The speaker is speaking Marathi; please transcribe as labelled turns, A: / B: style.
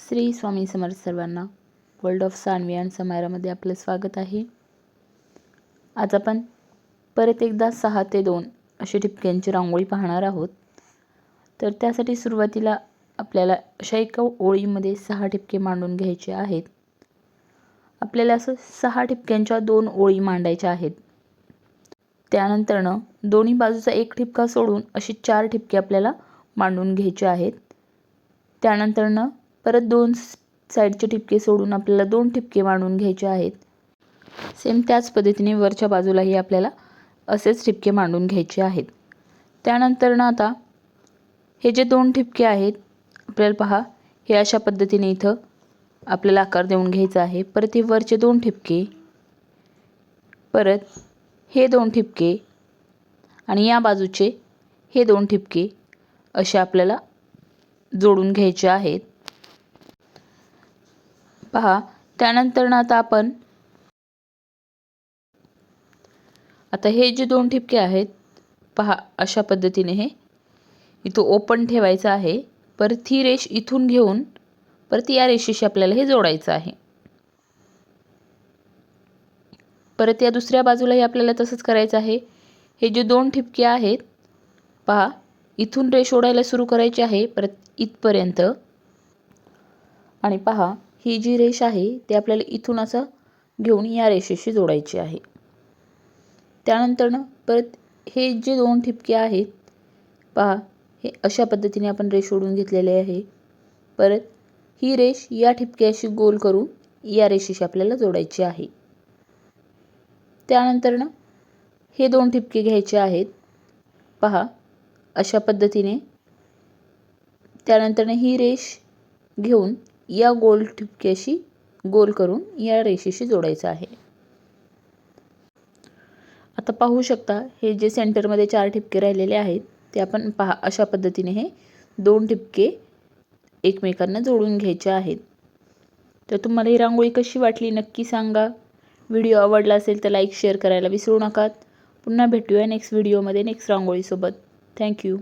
A: श्री स्वामी समर्थ सर्वांना. वर्ल्ड ऑफ सान्वी अँड समायरामध्ये आपलं स्वागत आहे. आज आपण परत एकदा 6 ते 2 अशी ठिपक्यांची रांगोळी पाहणार आहोत. तर त्यासाठी सुरुवातीला आपल्याला अशा एका ओळीमध्ये 6 ठिपके मांडून घ्यायचे आहेत. आपल्याला असं 6 ठिपक्यांच्या 2 ओळी मांडायच्या आहेत. त्यानंतरनं दोन्ही बाजूचा एक ठिपका सोडून अशी 4 ठिपके आपल्याला मांडून घ्यायचे आहेत. त्यानंतरनं परत 2 साईडचे ठिपके सोडून आपल्याला 2 ठिपके मांडून घ्यायचे आहेत. सेम त्याच पद्धतीने वरच्या बाजूलाही आपल्याला असेच ठिपके मांडून घ्यायचे आहेत. त्यानंतरनं आता हे जे 2 ठिपके आहेत आपल्याला पहा, हे अशा पद्धतीने इथं आपल्याला आकार देऊन घ्यायचा आहे. परत हे वरचे 2 ठिपके, परत हे 2 ठिपके आणि या बाजूचे हे 2 ठिपके असे आपल्याला जोडून घ्यायचे आहेत. पहा, त्यानंतर आता आपण हे जे 2 ठिपके आहेत पहा, अशा पद्धतीने हे इथं ओपन ठेवायचं आहे. परत ही रेष इथून घेऊन परत या रेषेशी आपल्याला हे जोडायचं आहे. परत या दुसऱ्या बाजूलाही आपल्याला तसंच करायचं आहे. हे जे 2 ठिपके आहेत पहा, इथून रेष ओढायला सुरू करायची आहे परत इथपर्यंत. आणि पहा, ही जी रेष आहे ती आपल्याला इथून असं घेऊन या रेषेशी जोडायची आहे. त्यानंतर परत हे जे 2 ठिपके आहेत पहा, हे अशा पद्धतीने आपण रेष ओढून घेतलेले आहे. परत ही रेष या ठिपक्याशी गोल करून या रेषेशी आपल्याला जोडायची आहे. त्यानंतर हे 2 ठिपके घ्यायचे आहेत पहा, अशा पद्धतीने. त्यानंतर ही रेष घेऊन या गोल ठिपक्याशी गोल करून या रेषेशी जोडायचं आहे. आता पाहू शकता, हे जे सेंटरमध्ये 4 ठिपके राहिलेले आहेत ते आपण पहा अशा पद्धतीने हे 2 ठिपके एकमेकांना जोडून घ्यायचे आहेत. तर तुम्हाला ही रांगोळी कशी वाटली नक्की सांगा. व्हिडिओ आवडला असेल तर लाईक शेअर करायला विसरू नका. पुन्हा भेटूया नेक्स्ट व्हिडिओमध्ये नेक्स्ट रांगोळीसोबत. थँक्यू.